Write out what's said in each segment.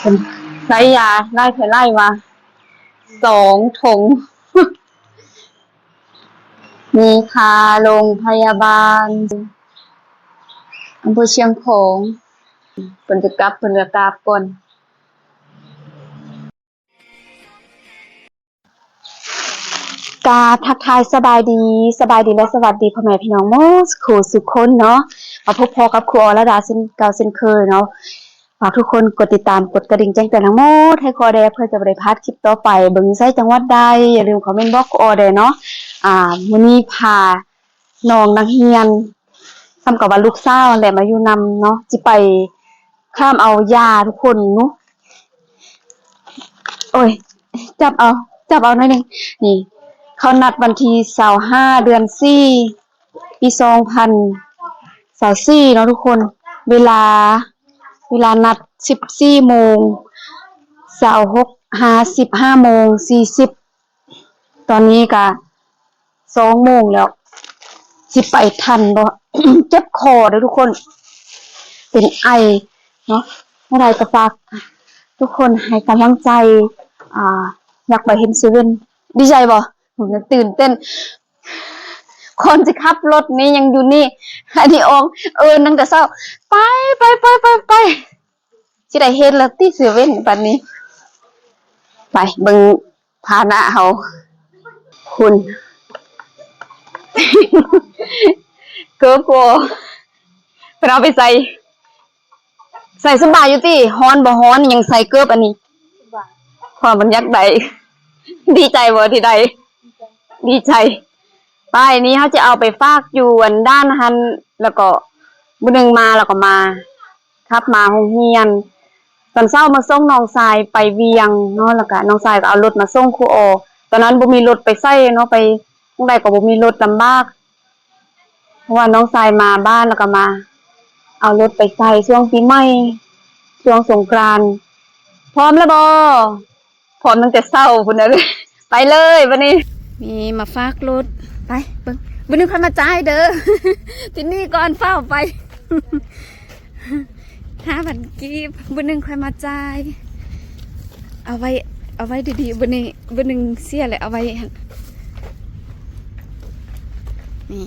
เป็นไล่ยาไล่ไปไล่มา2 ถุงมีคาโรงพยาบาลอำเภอเชียงของเพิ่นจะกลับก่อนกาทักทายสบายดีและสวัสดีพ่อแม่พี่น้องโมสคูสุขคนเนาะมาพบพอกับครูอรดาเช่นเก่าเช่นเคยเนาะฝากทุกคนกดติดตามกดกระดิ่งแจ้งเตือนทั้งหมดให้ครูอแดเพื่อจะบ่ได้พลาดคลิปต่อไปเบิ่งไสจังหวัดใดอย่าลืมคอมเมนต์บอกครูอแดเนาะมื้อนี้พาน้องนักเรียนทำกับว่าลูกสาวนั่นแหละมาอยู่นำเนาะสิไปข้ามเอายาทุกคนเนาะโอ้ยจับเอาหน่อยนึงนี่เขานัดวันที่25 เดือน 4 ปี 2024เนาะทุกคนเวลานัด14 โมง25 โมง 40ตอนนี้ก็2 โมงแล้วสิไปทันบ่ เจ็บคอเด้อทุกคนเป็นไอเนาะเมื่อใดก็ฝากทุกคนให้กำลังใจอยากไปเห็นเซเว่นดีใจบ่ผมตื่นเต้นคนจะขับรถนี้ยังอยู่นี่อันนี้อองนั่งแต่เช้าไปสิได้เห็นแล้วที่เซเว่นบัดนี้ไปเบิ่งพาหนะเฮาคุณเกือบกลัวเพิ่นเอาไปใส่สบายอยู่ติฮ้อนบ่ฮ้อนยังใส่เกือบอันนี้ความมันยักได้ดีใจบ่ที่ได้ดีใจป้ายนี้เขาจะเอาไปฝากอยู่อันด้านหันแล้วก็มื้อนึงมาแล้วก็มาขับมาโรงเรียนตอนเช้ามาส่งน้องชายไปเวียงเนาะแล้วก็น้องชายก็เอารถมาส่งครูอตอนนั้นบ่มีรถไปใช้เนาะไปจังได๋ก็บ่มีรถลำบากเพราะว่าน้องชายมาบ้านแล้วก็มาเอารถไปใช้ช่วงปีใหม่ช่วงสงกรานต์พร้อมแล้วบ่พร้อมตั้งแต่เช้าพุ่นน่ะไปเลยบัดนี้มีมาฝากรถไปเบิ่งบ่นึงค่อยมาจ่ายเด้อ ที่นี่ก่อนเฝ้าไป 5,000 กีบบ่นึงค่อยมาจ่ายเอาไว้ดีๆบ่นึงเสียเลยเอาไว้นี่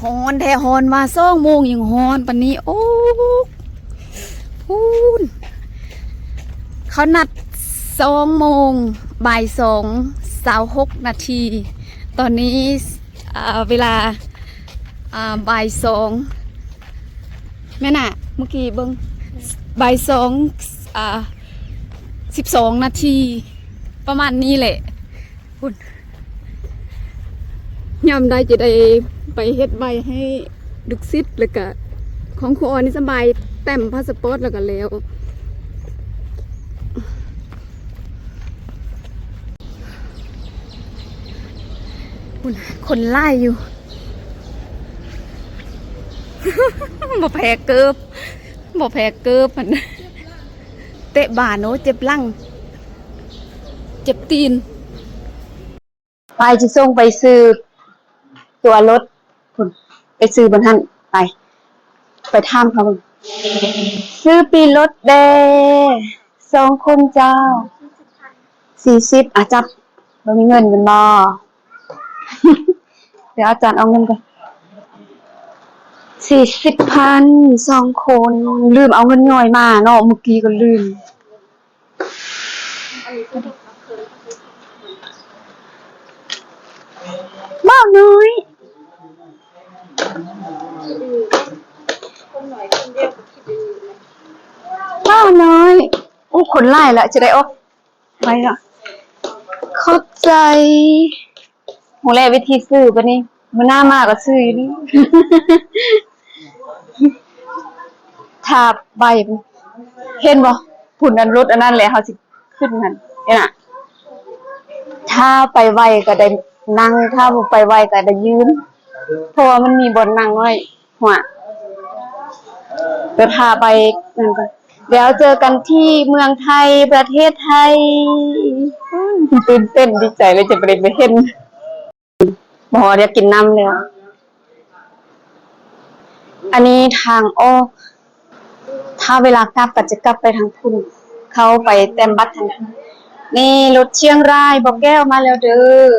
ฮอนแท้ฮอนมา2 โมงยังฮอนปานนี้โอ้พูนเขานัด2 โมงบ่าย 2:26 นาทีตอนนี้เวลาบ่าย 2แม่น่ะเมื่อกี้เบิ่งบ่าย 2:12 นาทีประมาณนี้แหละคุณยามได้จะได้ไปเฮ็ดใบให้ดุกซิดแล้วก็ของครูออนี่สบายแต้มพาสปอร์ตแล้วก็แล้วคนไล่อยู่ บ่แพ้เกิบมันเตะบ่าโนเจ็บหลังเจ็บตีนไปจะส่งไปซื้อตัวรถไปซื้อบนท่านไปท่ามเขาซื้อปีรถแด2 คนเจ้า40จับเรามีเงินเป็นบ่ เดี๋ยวอาจารย์เอาเงินก่อน40,000 2 คนลืมเอาเงินย่อยมาเนาะเมื่อกี้ก็ลืมบ้าน้อยบ้าน้อยโอ้คนไล่ละจะได้ออกไปละขอบใจโหแลวิธีซื้อปะนี่มันน่ามากก็ซื้ออยู่นี่ ทาใบเห็นบ่ผุ่นอันรถอันนั้นแหละเขาสิขึ้นนั่นเนี่ยน่ะถ้าไปไวก็ได้นั่งถ้าบ่ไปไวก็ได้ยืนเพราะว่ามันมีบ่อนนั่งไว้หัวเดี๋ยวพาไปนั่นก่อนเดี๋ยวเจอกันที่เมืองไทยประเทศไทยตื่นเต้นดีใจเลยจะไปเห็นบ่เดี๋ยวกินน้ำแล้วอันนี้ทางออกถ้าเวลากลับก็จะกลับไปทางพุ่น เขาไปเต็มบัตรทันนี่รถเชียงรายบอกแก้วมาแล้วเด้อ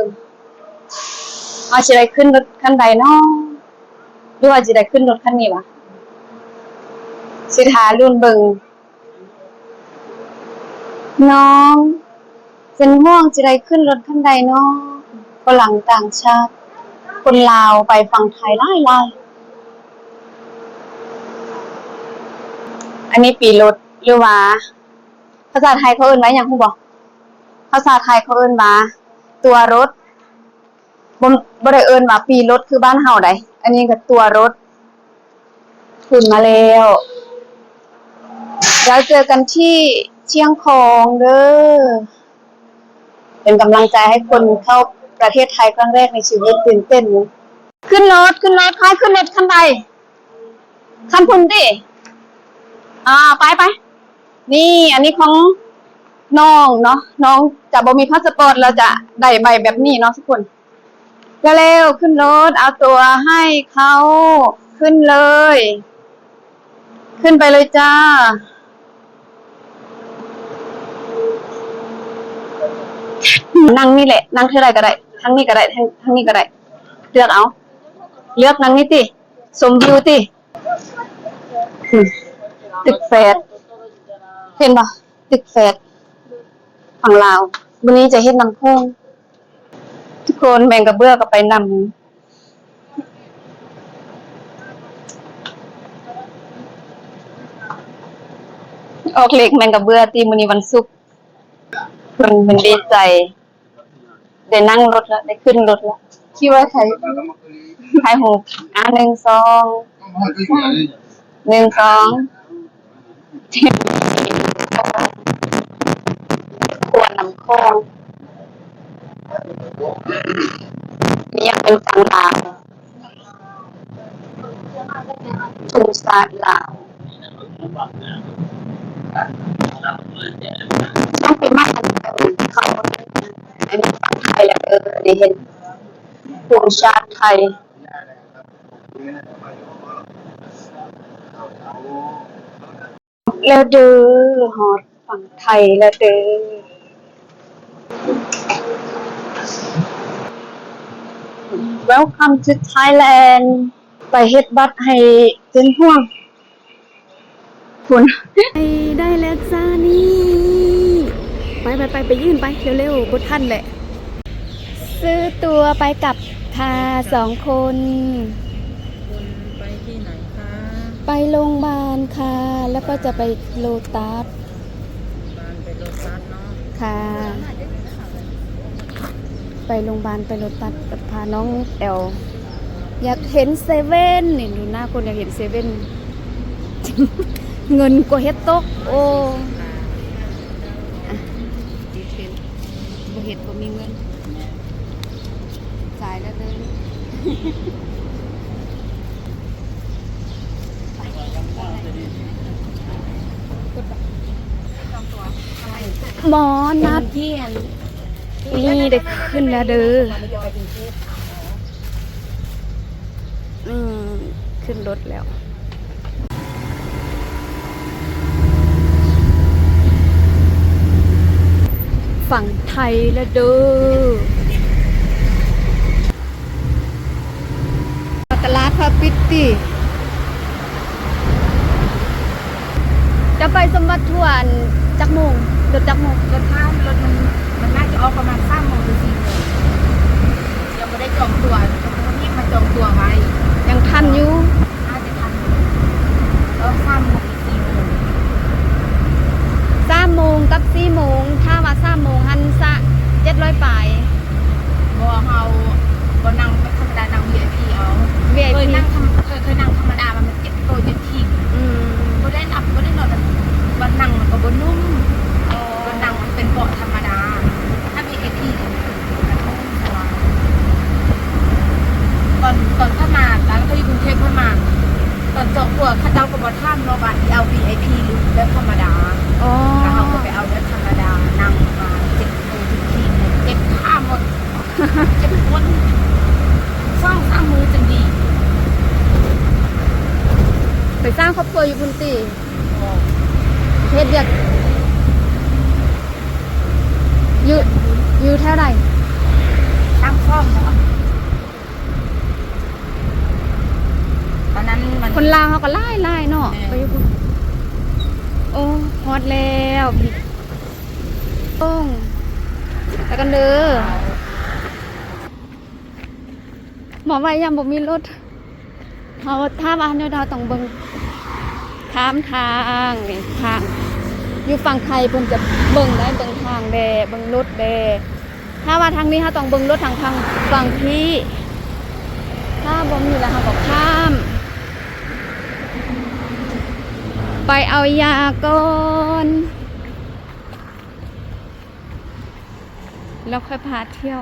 เอาสิได้ขึ้นรถคันใดเนาะหรือว่าสิได้ขึ้นรถคันนี้วะสิทารุ่นเบิ่งน้องเป็นห่วงสิได้ขึ้นรถคันใดเนาะฝรั่งต่างชาติคนลาวไปฝั่งไทยหลายๆอันนี้ปีรถหรือว่าภาษาไทยเขาเอิ้นว่าหยังฮู้บ่ภาษาไทยเขาเอิ้นว่าตัวรถบ่ได้เอิ้นว่าปีรถคือบ้านเฮาใดอันนี้ก็ตัวรถขึ้นมาแล้วแล้วเจอกันที่เชียงของเด้อเป็นกำลังใจให้คนเข้าประเทศไทยครั้งแรกในชีวิตตื่นเต้นขึ้นรถใครขึ้นรถคันใดคันพุ่นติไปนี่อันนี้ของน้องเนาะน้องจะบ่มีพาสปอร์ตเราจะได้ใบแบบนี้เนาะทุกคนเร็วๆขึ้นรถเอาตัวให้เขาขึ้นเลยขึ้นไปเลยจ้านั่งนี่แหละนั่งเท่าไรก็ได้ทั้งนี้ก็ได้ทั้งนี้ก็ได้เลือกเอาเลือกนั่งนี่ติสมวิวติตึกแฟดเห็นปะตึกแฟดฝั่งลาววันนี้จะเฮ็ดน้ำโพงทุกคนแมงกระเบื้อก็ไปนำออกเล็กแมงกระเบื้อตีมื้อนี้วันศุกร์มันดีใจได้นั่งรถแล้วได้ขึ้นรถแล้วคิดว่าใครหู1 2 1 2ขวดน้ำโคงนี่ยังเป็นฝั่งลาวทุ่งซาลาวต้องไปมากกันเขาอันนี้ฝั่งไทยแล้วได้เห็นธงชาติไทยแล้วเด้อฮอดฝั่งไทยแล้วเด้อWelcome to Thailand ไปเฮ็ดบัตรให้เจนห่วงคุณได้แล้วจ้านี่ไปยื่นไปเร็วๆบดทันแหละซื้อตัวไปกับค่ะ2 คนไปที่ไหนคะไปโรงพยาบาลค่ะแล้วก็จะไปโลตัสไปโลตัสเนาะค่ะไปโรงพยาบาลไปโลตัสพาน้องแอลอยากเห็นเซเว่นนี่ดูหน้าคนอยากเห็นเซเว่นเงินก็เฮ็ดตกโอ้ดีเทลบ่เฮ็ดบ่มีเงินจ่ายแล้วเด้อหมอนัดนี่ได้ขึ้นแล้วเด้อขึ้นรถแล้วฝั่งไทยแล้วเด้อตลาดพาปิดติจะไปสมบัติทวนจักโมงรถจักโมงรถมันน่าจะออกประมาณ3 โมงถึง 4 โมงยังไม่ได้จองตัวนี่มาจองตัวไว้ยังทันอยู่น่าจะทัน3 โมงถึง 4 โมง3 โมงกับ 4 โมงถ้าว่า3 โมงหันซะ700ปลายบ่เฮาบ่นั่งธรรมดานั่ง VIP เอา VIP เคยนั่งธรรมดามันเจ็บโตเจ็บทิ้งบ่ได้นับบ่ได้นอนมันนั่งมันก็บ่นุ่มมันนั่งมันเป็นเบาะธรรมดาถ้า VIP ตอนเข้ามาแล้วก็อยู่กรุงเทพเข้ามาตอนจองตัวเขาเจ้าก็บ่ท่ามเนาะว่าเอา VIP หรือแบบธรรมดาแล้วเขาก็ไปเอาแบบธรรมดานั่งมาเจ็บโตเจ็บทิ้งเจ็บขาหมดเจ็บปวด2-3 มือจังดีไปสร้างครอบครัวอยู่พุ่นติเฮ็ดเวียก อยู่แถวใด ตั้งคล่อมเนาะตอนนั้นมัน คนลาวเขาก็ไล่เนาะ เออ ไปอยู่พุ่นโอ้ฮอดแล้วพี่โป้งไปกันเด้อหมอว่ายังบ่มีรถเขาถ้าบ้านเดาต้องเบิ่งข้ามทางนี่ทางอยู่ฝั่งไทยเพิ่นจะเบิ่งได้เบิ่งทางแดเบิ่งรถแดถ้าว่าทางนี้เขาต้องเบิ่งรถทางฝั่งพี่ถ้าบ่มีแล้วเขาก็ข้าม ไปเอายาก่อนแล้วค่อยพาเที่ยว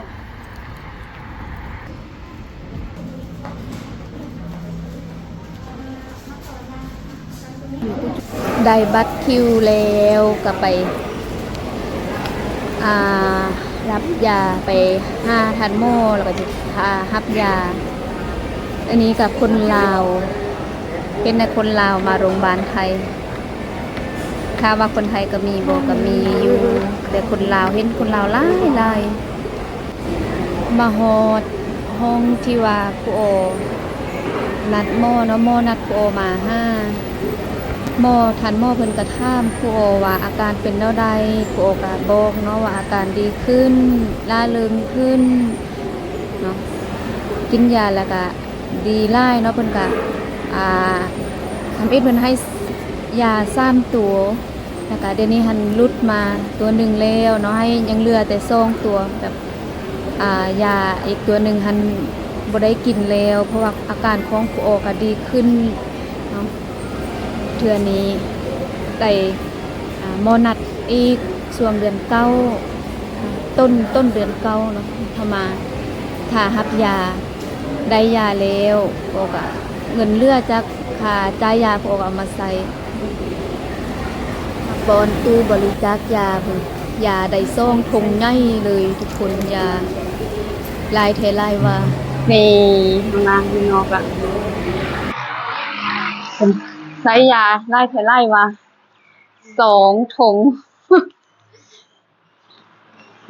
ได้บัตรคิวแล้วก็ไปรับยาไป5 ทันโมแล้วก็จะพารับยาอันนี้กับคนลาวเป็นในคนลาวมาโรงพยาบาลไทยถ้าว่าคนไทยก็มีบอกก็มีอยู่แต่คนลาวเห็นคนลาวหลายมาฮอดห้องที่ว่าครูโอนัดโมเนาะโมนัดครูโอมา5โมทันโมเพิ่นก็ถามครูโอว่าอาการเป็นแนวใดครูโอก็บอกเนาะว่าอาการดีขึ้นร่าเริงขึ้นเนาะกินยาแล้วก็ดีหลายเนาะเพิ่นก็ทำเพิ่นให้ยา3 ตัวแล้วก็เดี๋ยวนี้หันลุดมาตัวหนึ่งแล้วเนาะให้ยังเหลือแต่2 ตัวแบบยาอีกตัวหนึ่งหันบ่ได้กินแล้วเพราะว่าอาการของครูโอก็ดีขึ้นเนาะเทื่อนี้ได้หมอนัดอีกช่วงเดือน9ต้นเดือน9เนาะพามาถ้ารับยาได้ยาแล้วครูโอก็เงินเหลือจากค่าจ่ายยาครูโอก็เอามาใส่บอนตู้บริจาคยาพุ่นยาได้ซ่องทงใหญ่เลยทุกคนยาลายเทลายว่า นี่ข้างล่างอยู่นอกอะผมใช้ยาไล่ไล่มา2 ถุง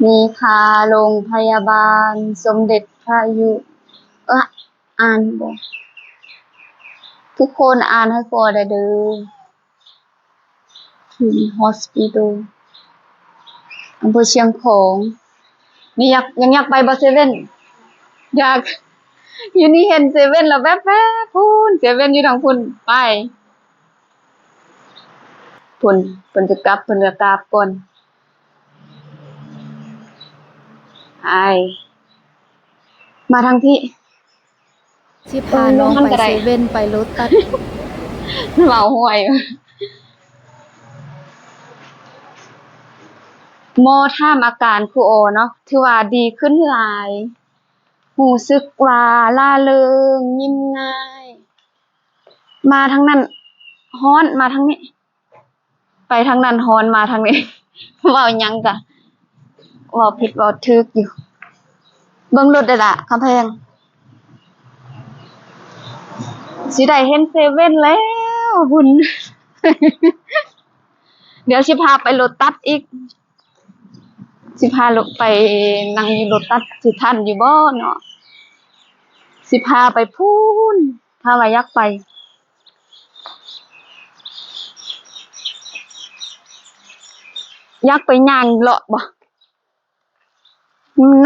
มีคาโรงพยาบาลสมเด็จพระยุอ่านบ่ทุกคนอ่านให้ฟอได้เด้อถึง Hospital อำเภอเชียงของนี่อยากไปบ่เซเว่นอยากอยู่นี่เห็นเซเว่นแล้วแว๊บๆพูนเซเว่นอยู่ทางพุ่นไปพุ่นเพิ่นจะกลับเพิ่นจะกลับก่อนมาทางที่ ที่พาน้องไปเซเว่นไปรถตัด เมาห่วยหมอถามอาการครูโอเนาะถือว่าดีขึ้นหลายรู้สึกว่าร่าเริงยิ้มง่าย มาทางนั้นฮ้อนมาทางนี้ ไปทางนั้นฮ้อนมาทางนี้ เว้าหยังกะเว้าผิดเว้าถูกอยู่เบิ่งรถได้ล่ะคำแพงสิได้เห็นเซเว่นแล้วบุญ เดี๋ยวสิพาไปโลตัสอีกสิพาลงไปนั่งอยู่โลตัสสิทันอยู่บ่เนาะสิพาไปพูนถ้าว่าอยากไปอยากไปย่างเลาะบ่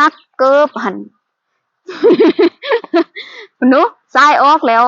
นักเกิบหั่น หนูซ้ายออกแล้ว